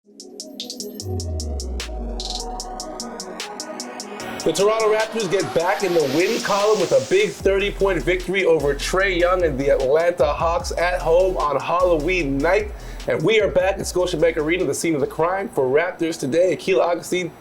The Toronto Raptors get back in the win column with a big 30-point victory over Trae Young and the Atlanta Hawks at home on Halloween night. And we are back at Scotiabank Arena, the scene of the crime for Raptors today. Akil,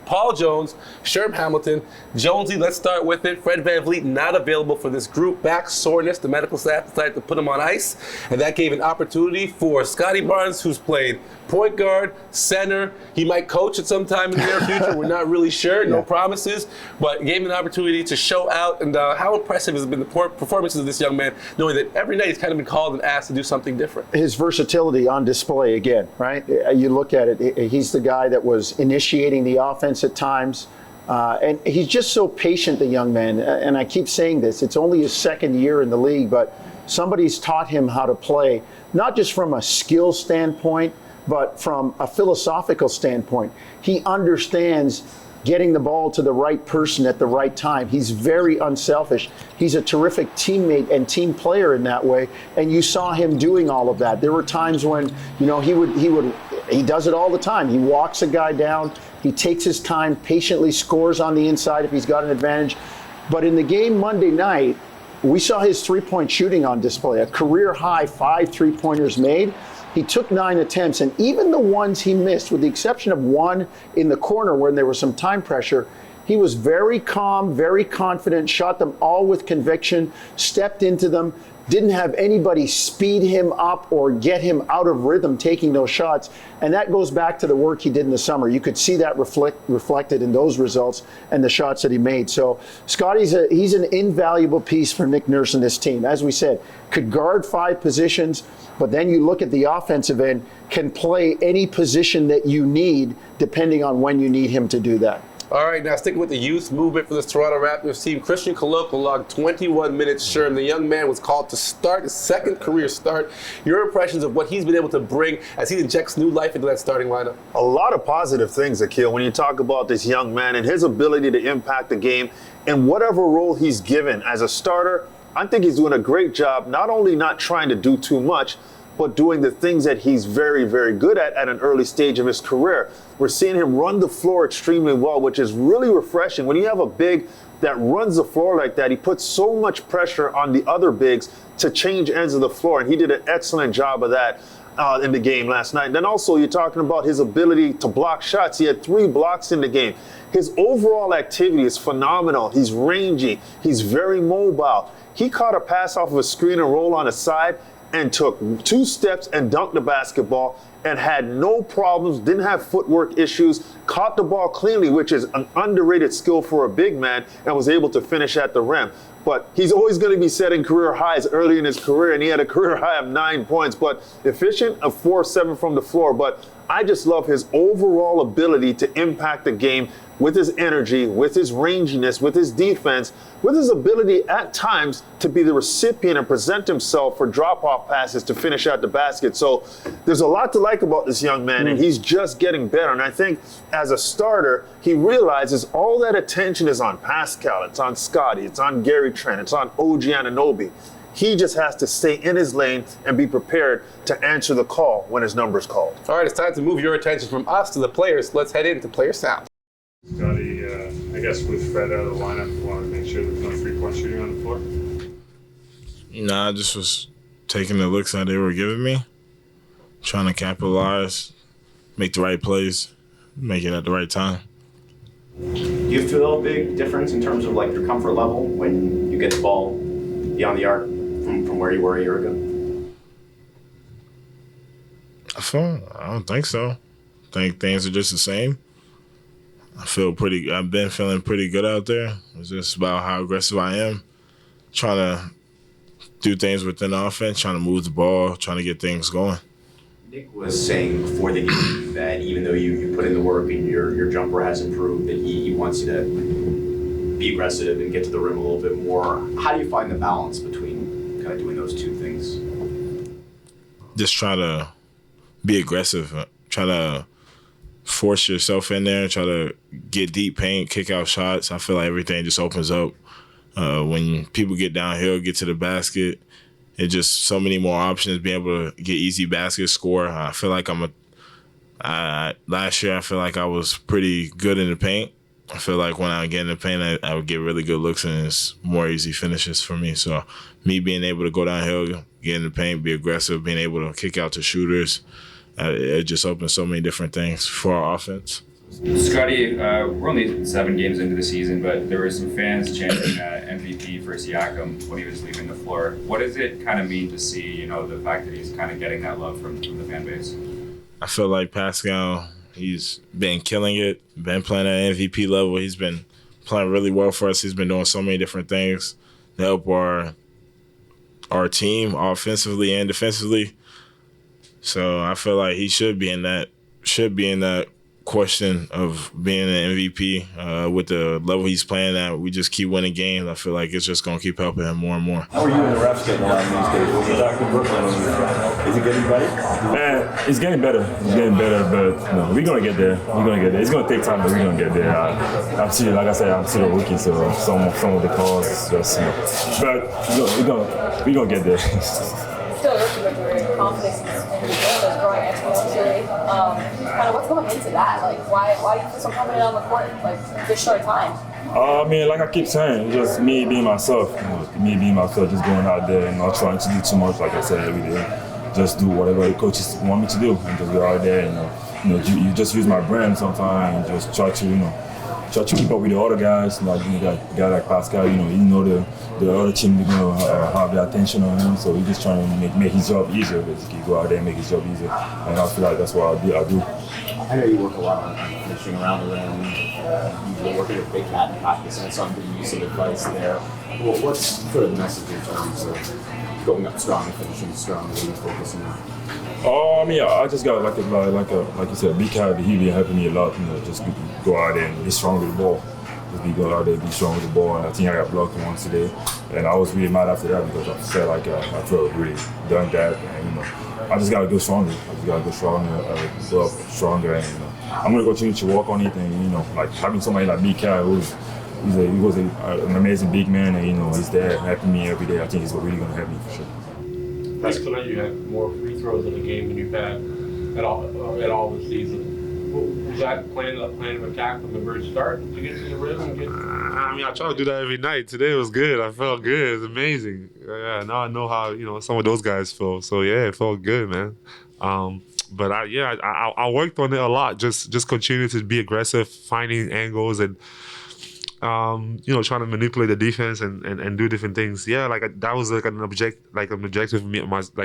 Paul Jones, Sherm Hamilton, Jonsey, let's start with it. Fred VanVleet not available for this group. Back soreness, the medical staff decided to put him on ice. And that gave an opportunity for Scottie Barnes, who's played point guard, center. He might coach at some time in the near future. We're not really sure, no promises. But gave him an opportunity to show out. And how impressive has been the performances of this young man, knowing that every night he's kind of been called and asked to do something different. His versatility on display again, right? You look at it, he's the guy that was initiating the offense at times. And he's just so patient, the young man. And I keep saying this, it's only his second year in the league, but somebody's taught him how to play, not just from a skill standpoint, but from a philosophical standpoint. He understands getting the ball to the right person at the right time. He's very unselfish. He's a terrific teammate and team player in that way. And you saw him doing all of that. There were times when, he does it all the time. He walks a guy down, he takes his time, patiently scores on the inside if he's got an advantage. But in the game Monday night, we saw his three-point shooting on display, a career high 5 3-pointers made. He took 9 attempts, and even the ones he missed, with the exception of one in the corner when there was some time pressure, he was very calm, very confident, shot them all with conviction, stepped into them, didn't have anybody speed him up or get him out of rhythm taking those shots. And that goes back to the work he did in the summer. You could see that reflected in those results and the shots that he made. So Scottie's he's an invaluable piece for Nick Nurse and this team. As we said, could guard 5 positions, but then you look at the offensive end, can play any position that you need depending on when you need him to do that. All right, now sticking with the youth movement for this Toronto Raptors team, Christian Koloko logged 21 minutes. Sherm, the young man, was called to start his second career start. Your impressions of what he's been able to bring as he injects new life into that starting lineup? A lot of positive things, Akil, when you talk about this young man and his ability to impact the game in whatever role he's given as a starter. I think he's doing a great job, not only not trying to do too much, but doing the things that he's very, very good at an early stage of his career. We're seeing him run the floor extremely well, which is really refreshing. When you have a big that runs the floor like that, he puts so much pressure on the other bigs to change ends of the floor, and he did an excellent job of that in the game last night. And then also you're talking about his ability to block shots. He had 3 blocks in the game. His overall activity is phenomenal. He's rangy. He's very mobile. He caught a pass off of a screen and roll on the side and took 2 steps and dunked the basketball and had no problems, didn't have footwork issues, caught the ball cleanly, which is an underrated skill for a big man, and was able to finish at the rim. But he's always going to be setting career highs early in his career, and he had a career high of 9 points, but efficient of 4-7 from the floor. But I just love his overall ability to impact the game with his energy, with his ranginess, with his defense, with his ability at times to be the recipient and present himself for drop-off passes to finish at the basket. So there's a lot to like about this young man, and he's just getting better. And I think as a starter, he realizes all that attention is on Pascal, it's on Scottie, it's on Gary Trent, it's on OG Anunoby. He just has to stay in his lane and be prepared to answer the call when his number's called. All right, it's time to move your attention from us to the players. Let's head into Player Sound. Scottie, I guess with Fred out of the lineup, you want to make sure there's no 3-point shooting on the floor? I just was taking the looks that they were giving me, trying to capitalize, make the right plays, make it at the right time. Do you feel a big difference in terms of like your comfort level when you get the ball beyond the arc from where you were a year ago? I don't think so. I think things are just the same. I've been feeling pretty good out there. It's just about how aggressive I am, trying to do things within the offense, trying to move the ball, trying to get things going. Nick was saying before the game that even though you put in the work and your jumper has improved, that he wants you to be aggressive and get to the rim a little bit more. How do you find the balance between kind of doing those two things? Just try to be aggressive, try to force yourself in there, try to get deep paint, kick out shots. I feel like everything just opens up. When people get downhill, get to the basket, it's just so many more options, being able to get easy baskets, score. I feel like I'm Last year, I feel like I was pretty good in the paint. I feel like when I would get in the paint, I would get really good looks and it's more easy finishes for me. So me being able to go downhill, get in the paint, be aggressive, being able to kick out to shooters, it just opens so many different things for our offense. Scottie, we're only 7 games into the season, but there were some fans chanting MVP for Siakam when he was leaving the floor. What does it kind of mean to see, the fact that he's kind of getting that love from the fan base? I feel like Pascal, he's been killing it, been playing at MVP level. He's been playing really well for us. He's been doing so many different things to help our team offensively and defensively. So I feel like he should be in that question of being an MVP with the level he's playing at. We just keep winning games. I feel like it's just going to keep helping him more and more. How are you and the refs getting along these days? When you're back in Brooklyn, is it getting better? Man, it's getting better. But we're going to get there. It's going to take time, but we're going to get there. I'm still, like I said, I'm still a rookie, so some of the calls is just, but we're going to get there. Still looking like your confidence in your game is growing exponentially. Kind of what's going into that? Like, why do you feel so confident on the court like this short time? Like I keep saying, just me being myself. Just going out there and not trying to do too much. Like I said every day, just do whatever the coaches want me to do, and just go out there and you just use my brand sometimes and just try to keep up with the other guys. Like you got a guy like Pascal, the other team have their attention on him, so he's just trying to make his job easier. Basically, go out there and make his job easier, and I feel like that's what I do. I know you work a lot on finishing around the rim. You've working with Big Cat in practice, and some good use of advice there. Well, what's sort of the message in terms of going up strong and finishing strong, really focusing on? I just got like you said, Big Cat. He been helping me a lot. Just go out there and be strong with the ball. Go out there, be strong with the ball, and I think I got blocked once today, and I was really mad after that because I felt like I felt really done that, and I just gotta go stronger. Go up stronger, and I'm gonna continue to work on it, and like having somebody like Big Cat he was an amazing big man, and he's there helping me every day. I think he's really gonna help me for sure. Last tonight you had more free throws in the game than you've had at all this season. Was that plan of attack from the very start to get to the rim and get? I try to do that every night. Today was good. I felt good. It was amazing. Yeah, now I know how some of those guys feel. So yeah, it felt good, man. But I worked on it a lot. Just continue to be aggressive, finding angles and trying to manipulate the defense and do different things. Yeah, like that was like an objective for me,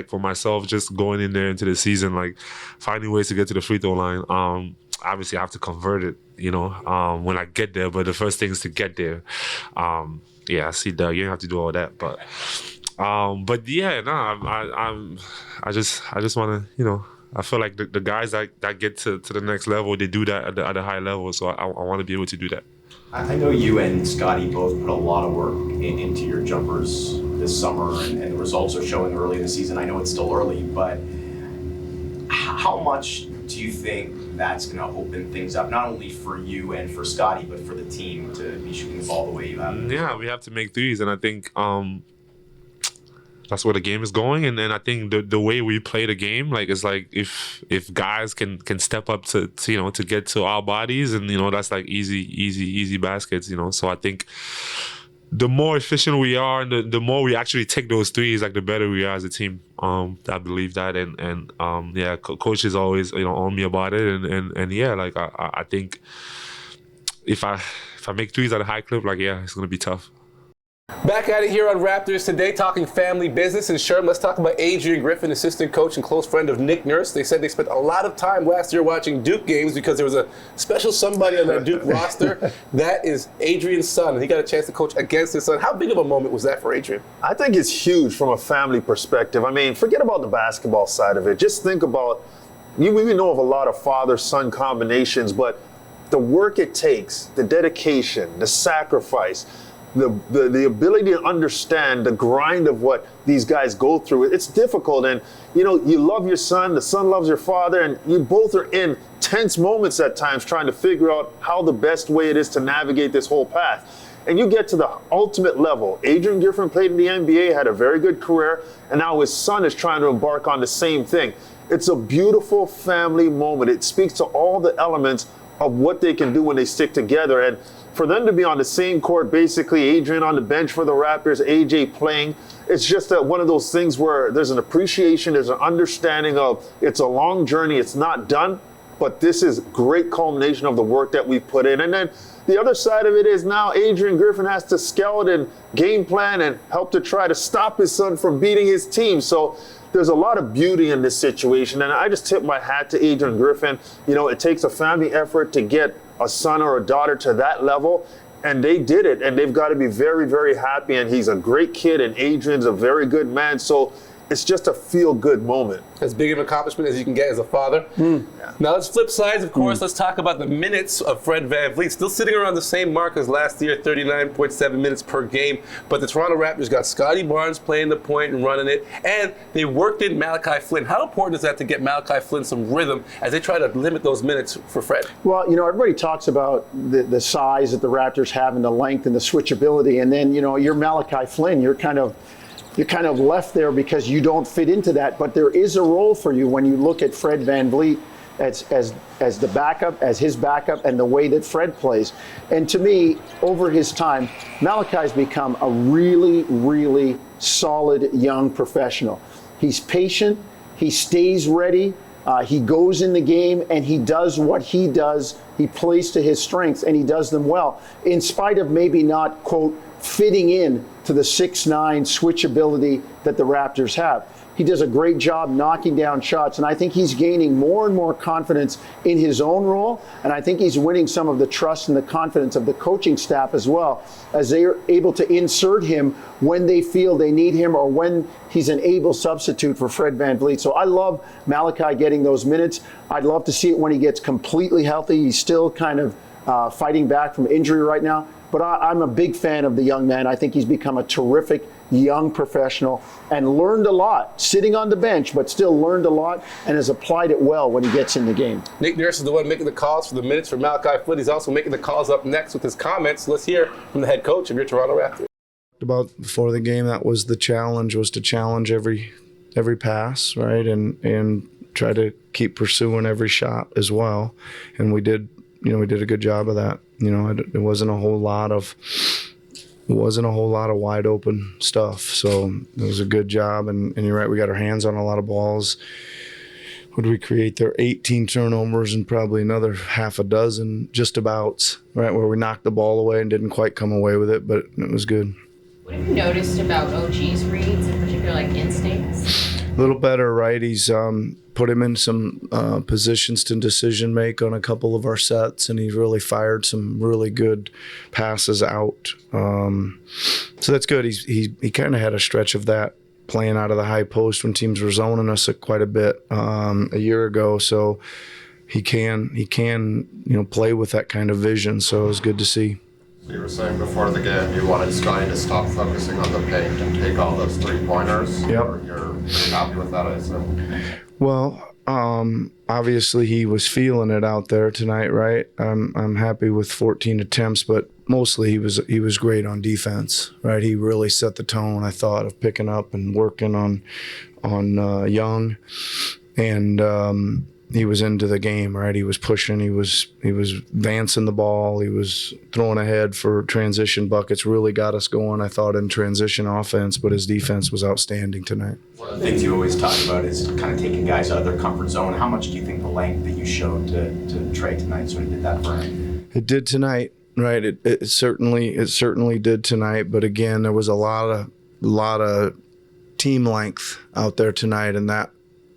for myself, just going in there into the season, like finding ways to get to the free throw line. Obviously, I have to convert it, when I get there. But the first thing is to get there. I see Doug. You don't have to do all that, but yeah, no, I just want to, I feel like the guys that get to the next level, they do that at a high level. So I want to be able to do that. I know you and Scottie both put a lot of work into your jumpers this summer, and the results are showing early in the season. I know it's still early, but how much do you think that's going to open things up, not only for you and for Scottie, but for the team to be shooting the ball the way you have? Yeah, we have to make threes, and I think that's where the game is going. And then I think the way we play the game, it's like if guys can step up to get to our bodies, and that's like easy baskets. So I think the more efficient we are, and the more we actually take those threes, like the better we are as a team. I believe that, and coach is always on me about it, and yeah, like I think if I make threes at a high clip, it's gonna be tough. Back at it here on Raptors today, talking family business. And Sherm, let's talk about Adrian Griffin, assistant coach and close friend of Nick Nurse. They said they spent a lot of time last year watching Duke games because there was a special somebody on that Duke roster. That is Adrian's son, and he got a chance to coach against his son. How big of a moment was that for Adrian? I think it's huge from a family perspective. I mean, forget about the basketball side of it. Just think about, we know of a lot of father-son combinations, but the work it takes, the dedication, the sacrifice, the ability to understand the grind of what these guys go through. It's difficult, and you love your son, the son loves your father, and you both are in tense moments at times trying to figure out how the best way it is to navigate this whole path. And you get to the ultimate level. Adrian Griffin played in the NBA, had a very good career, and now his son is trying to embark on the same thing. It's a beautiful family moment. It speaks to all the elements of what they can do when they stick together. And for them to be on the same court, basically, Adrian on the bench for the Raptors, AJ playing, it's just one of those things where there's an appreciation, there's an understanding of it's a long journey, it's not done, but this is great culmination of the work that we put in. And then the other side of it is now Adrian Griffin has to scout and game plan and help to try to stop his son from beating his team. So there's a lot of beauty in this situation. And I just tip my hat to Adrian Griffin. You know, it takes a family effort to get a son or a daughter to that level. And they did it. And they've got to be very, very happy. And he's a great kid. And Adrian's a very good man. So it's just a feel-good moment. As big of an accomplishment as you can get as a father. Yeah. Now let's flip sides, of course. Let's talk about the minutes of Fred VanVleet. Still sitting around the same mark as last year, 39.7 minutes per game. But the Toronto Raptors got Scottie Barnes playing the point and running it. And they worked in Malachi Flynn. How important is that to get Malachi Flynn some rhythm as they try to limit those minutes for Fred? Well, you know, everybody talks about the size that the Raptors have and the length and the switchability. And then, you know, you're Malachi Flynn. You're kind of left there because you don't fit into that. But there is a role for you when you look at Fred VanVleet as the backup, as his backup, and the way that Fred plays. And to me, over his time, Malachi's become a really, really solid young professional. He's patient. He stays ready. He goes in the game and he does what he does. He plays to his strengths and he does them well, in spite of maybe not, quote, fitting in to the 6'9" switchability that the Raptors have. He does a great job knocking down shots, and I think he's gaining more and more confidence in his own role, and I think he's winning some of the trust and the confidence of the coaching staff as well, as they are able to insert him when they feel they need him or when he's an able substitute for Fred VanVleet. So I love Malachi getting those minutes. I'd love to see it when he gets completely healthy. He's still kind of fighting back from injury right now. But I'm a big fan of the young man. I think he's become a terrific young professional and learned a lot, sitting on the bench, but still learned a lot and has applied it well when he gets in the game. Nick Nurse is the one making the calls for the minutes for Malachi Flynn. He's also making the calls up next with his comments. Let's hear from the head coach of your Toronto Raptors. About before the game, that was the challenge, was to challenge every pass, right, and try to keep pursuing every shot as well. And we did a good job of that. You know, it wasn't a whole lot of wide open stuff. So it was a good job. And you're right, we got our hands on a lot of balls. What did we create there? 18 turnovers and probably another half a dozen just abouts, right, where we knocked the ball away and didn't quite come away with it, but it was good. What have you noticed about OG's reads, in particular, like instincts? A little better, right? He's put him in some positions to decision make on a couple of our sets, and he's really fired some really good passes out. So that's good. He kind of had a stretch of that playing out of the high post when teams were zoning us quite a bit a year ago. So he can play with that kind of vision. So it was good to see. You were saying before the game you wanted Scottie to stop focusing on the paint and take all those three-pointers. Yep. You're happy with that, I assume? Well, obviously he was feeling it out there tonight, right? I'm happy with 14 attempts, but mostly he was great on defense, right? He really set the tone, I thought, of picking up and working on Young, and he was into the game, right? He was pushing, he was advancing the ball, he was throwing ahead for transition buckets, really got us going, I thought, in transition offense, but his defense was outstanding tonight. One of the things you always talk about is kind of taking guys out of their comfort zone. How much do you think the length that you showed to Trey tonight sort of did that for him? It did tonight, right? It certainly did tonight, but again, there was a lot of team length out there tonight, and that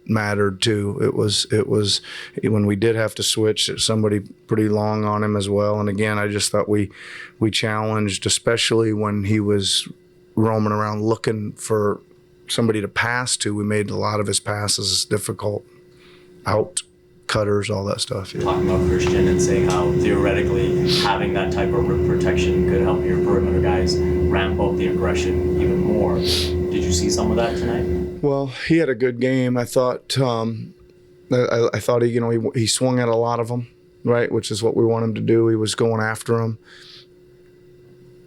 mattered too. It was when we did have to switch, somebody pretty long on him as well. And again, I just thought we challenged, especially when he was roaming around looking for somebody to pass to. We made a lot of his passes difficult, out cutters, all that stuff. Yeah. Talking about Christian and saying how theoretically having that type of rim protection could help your perimeter guys ramp up the aggression even more. Did you see some of that tonight? Well, he had a good game. I thought I thought he swung at a lot of them, right, which is what we want him to do. He was going after them.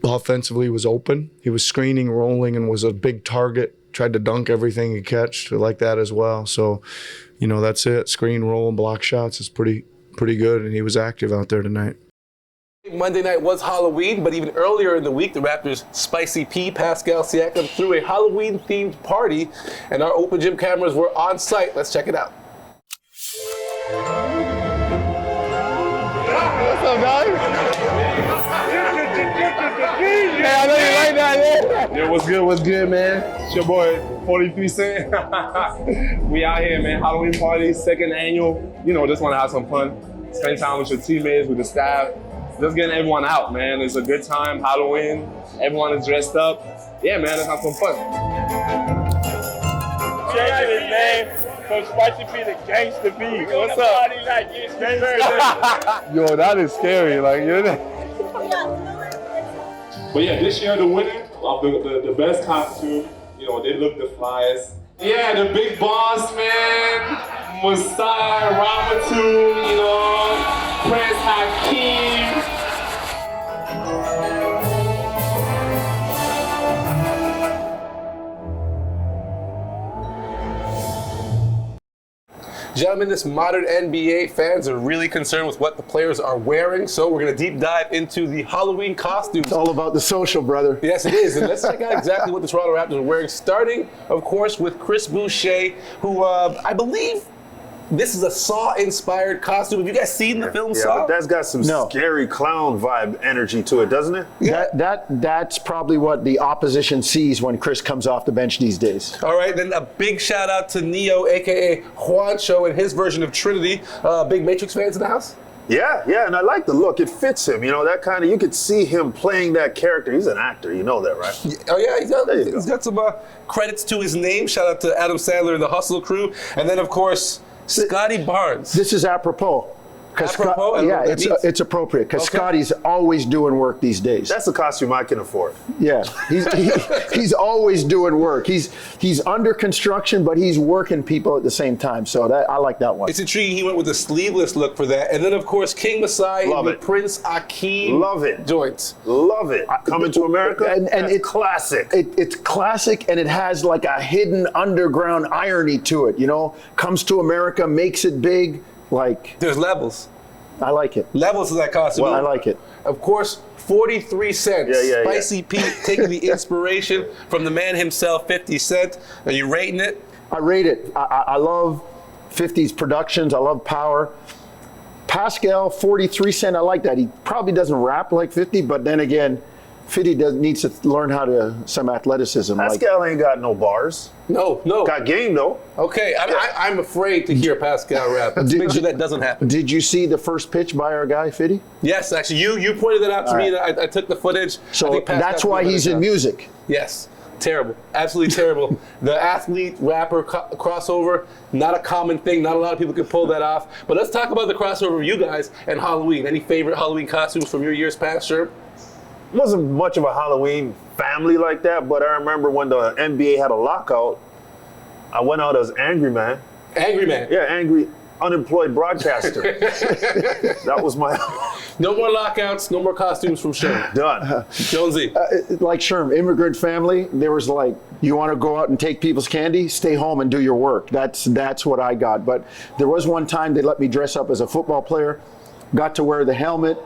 Offensively, he was open. He was screening, rolling, and was a big target tried to dunk everything he catched like that as well. So, that's it. Screen, roll, and block shots is pretty good, and he was active out there tonight. Monday night was Halloween, but even earlier in the week, the Raptors' Spicy P, Pascal Siakam, threw a Halloween-themed party, and our open gym cameras were on site. Let's check it out. What's up, guys? Hey, I know you like that, yeah. Yo, what's good, man? It's your boy, 43 Cent. We out here, man. Halloween party, second annual. Just want to have some fun. Spend time with your teammates, with the staff. Just getting everyone out, man. It's a good time, Halloween. Everyone is dressed up. Yeah, man, let's have some fun. Changing his name from Spicy P to Gangsta P. What's up? Yo, that is scary. Like, But yeah, this year the winner of the best costume, they look the flyest. Yeah, the big boss, man. Musai, Ramatu, Prince Hakeem. Gentlemen, this modern NBA fans are really concerned with what the players are wearing, so we're going to deep dive into the Halloween costumes. It's all about the social, brother. Yes, it is, and let's check out exactly what the Toronto Raptors are wearing, starting, of course, with Chris Boucher, who I believe this is a Saw-inspired costume. Have you guys seen the film Saw? But that's got some scary clown vibe energy to it, doesn't it? Yeah. That's probably what the opposition sees when Chris comes off the bench these days. All right, then a big shout out to Neo, a.k.a. Juancho, and his version of Trinity. Big Matrix fans in the house? Yeah, and I like the look. It fits him, that kind of, you could see him playing that character. He's an actor, you know that, right? Oh yeah, he's got some credits to his name. Shout out to Adam Sandler and the Hustle crew. And then, of course, Scottie Barnes. This is apropos. It's appropriate because Scottie's always doing work these days. That's the costume I can afford. Yeah, he's always doing work. He's under construction, but he's working people at the same time. So I like that one. It's intriguing. He went with the sleeveless look for that, and then of course King Masai in the Prince Akil joints. Love it. Coming to America, and it's classic. It's classic, and it has like a hidden underground irony to it. Comes to America, makes it big. Like there's levels. I like it. Levels to that costume. Well, I like it. Of course, 43 cents. Spicy Pete taking the inspiration from the man himself, 50 Cent. Are you rating it? I rate it. I love 50's productions. I love power. Pascal, 43 Cent. I like that. He probably doesn't rap like 50, but then again, 50 needs to learn some athleticism. Pascal ain't got no bars. No. Got game though. Okay, I'm afraid to hear Pascal rap. Let's make sure that doesn't happen. Did you see the first pitch by our guy, 50? Yes, actually, you pointed that out to me. Right. I took the footage. So that's why he's in music. Yes, terrible, absolutely terrible. The athlete-rapper crossover, not a common thing. Not a lot of people can pull that off. But let's talk about the crossover of you guys and Halloween. Any favorite Halloween costumes from your years past, Sherm? Wasn't much of a Halloween family like that, but I remember when the NBA had a lockout, I went out as Angry Man. Angry Man? Yeah, angry, unemployed broadcaster. That was my... No more lockouts, no more costumes from Sherm. Done. Jonsey. Like Sherm, immigrant family, there was like, you want to go out and take people's candy? Stay home and do your work. That's what I got. But there was one time they let me dress up as a football player, got to wear the helmet,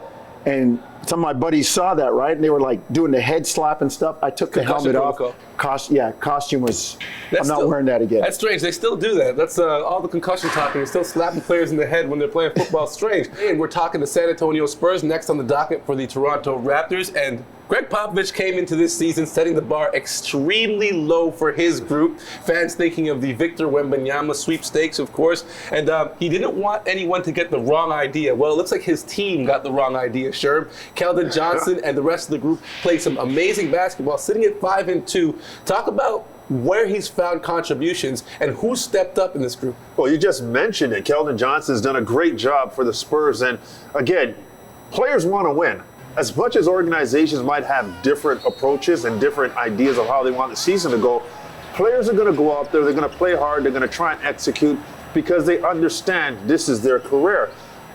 and some of my buddies saw that, right? And they were like doing the head slap and stuff. I took the helmet off. Costume was, I'm not wearing that again. That's strange. They still do that. That's all the concussion talking. They're still slapping players in the head when they're playing football. Strange. And we're talking the San Antonio Spurs next on the docket for the Toronto Raptors. And Greg Popovich came into this season setting the bar extremely low for his group. Fans thinking of the Victor Wembanyama sweepstakes, of course. And he didn't want anyone to get the wrong idea. Well, it looks like his team got the wrong idea, Sherm. Keldon Johnson and the rest of the group played some amazing basketball, sitting at 5-2. Talk about where he's found contributions and who stepped up in this group. Well, you just mentioned it. Keldon Johnson's done a great job for the Spurs. And again, players want to win. As much as organizations might have different approaches and different ideas of how they want the season to go, players are going to go out there, they're going to play hard, they're going to try and execute because they understand this is their career.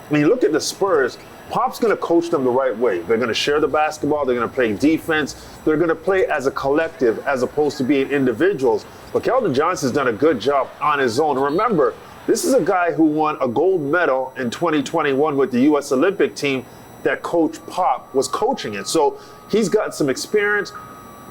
When you look at the Spurs, Pop's going to coach them the right way. They're going to share the basketball. They're going to play defense. They're going to play as a collective as opposed to being individuals. But Keldon Johnson's done a good job on his own. Remember, this is a guy who won a gold medal in 2021 with the U.S. Olympic team that Coach Pop was coaching it. So he's got some experience.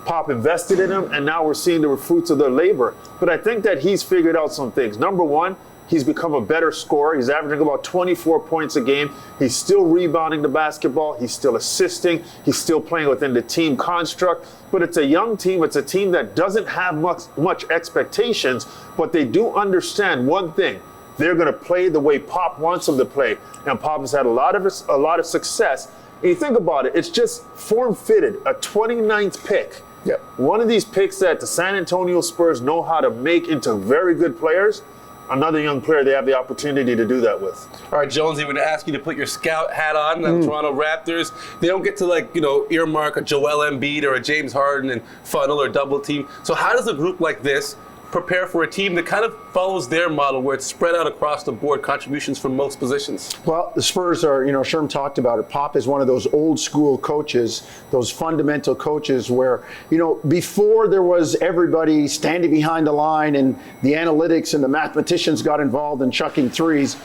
Pop invested in him, and now we're seeing the fruits of their labor. But I think that he's figured out some things. Number one, he's become a better scorer. He's averaging about 24 points a game. He's still rebounding the basketball. He's still assisting. He's still playing within the team construct. But it's a young team. It's a team that doesn't have much expectations, but they do understand one thing. They're going to play the way Pop wants them to play. And Pop has had a lot of success. And you think about it, it's just form-fitted, a 29th pick. Yep. One of these picks that the San Antonio Spurs know how to make into very good players. Another young player they have the opportunity to do that with. All right, Jonesy, we're going to ask you to put your scout hat on, the Toronto Raptors. They don't get to, earmark a Joel Embiid or a James Harden and funnel or double team. So how does a group like this prepare for a team that kind of follows their model where it's spread out across the board, contributions from most positions? Well, the Spurs are, Sherm talked about it. Pop is one of those old school coaches, those fundamental coaches where, before there was everybody standing behind the line and the analytics and the mathematicians got involved in chucking threes,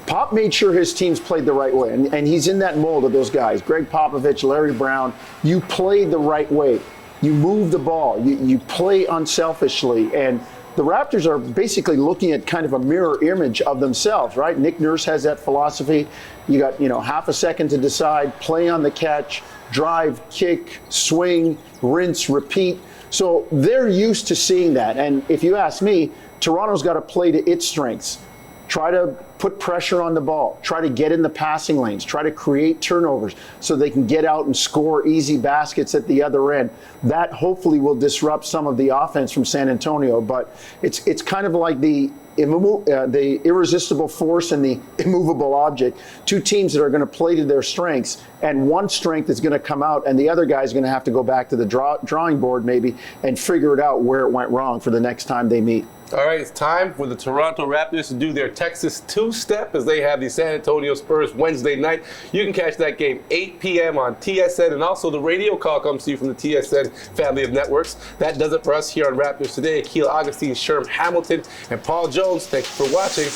Pop made sure his teams played the right way. And he's in that mold of those guys. Greg Popovich, Larry Brown, you played the right way. You move the ball. You play unselfishly. And the Raptors are basically looking at kind of a mirror image of themselves, right? Nick Nurse has that philosophy. You got, half a second to decide, play on the catch, drive, kick, swing, rinse, repeat. So they're used to seeing that. And if you ask me, Toronto's got to play to its strengths. Try to put pressure on the ball, try to get in the passing lanes, try to create turnovers so they can get out and score easy baskets at the other end. That hopefully will disrupt some of the offense from San Antonio, but it's kind of like the irresistible force and the immovable object, two teams that are going to play to their strengths, and one strength is going to come out and the other guy is going to have to go back to the drawing board maybe and figure it out where it went wrong for the next time they meet. All right, it's time for the Toronto Raptors to do their Texas two-step as they have the San Antonio Spurs Wednesday night. You can catch that game 8 p.m. on TSN, and also the radio call comes to you from the TSN family of networks. That does it for us here on Raptors Today. Akil, Augustine, Sherm, Hamilton, and Paul Jones, thank you for watching.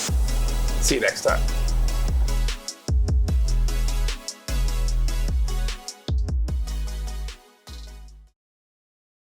See you next time.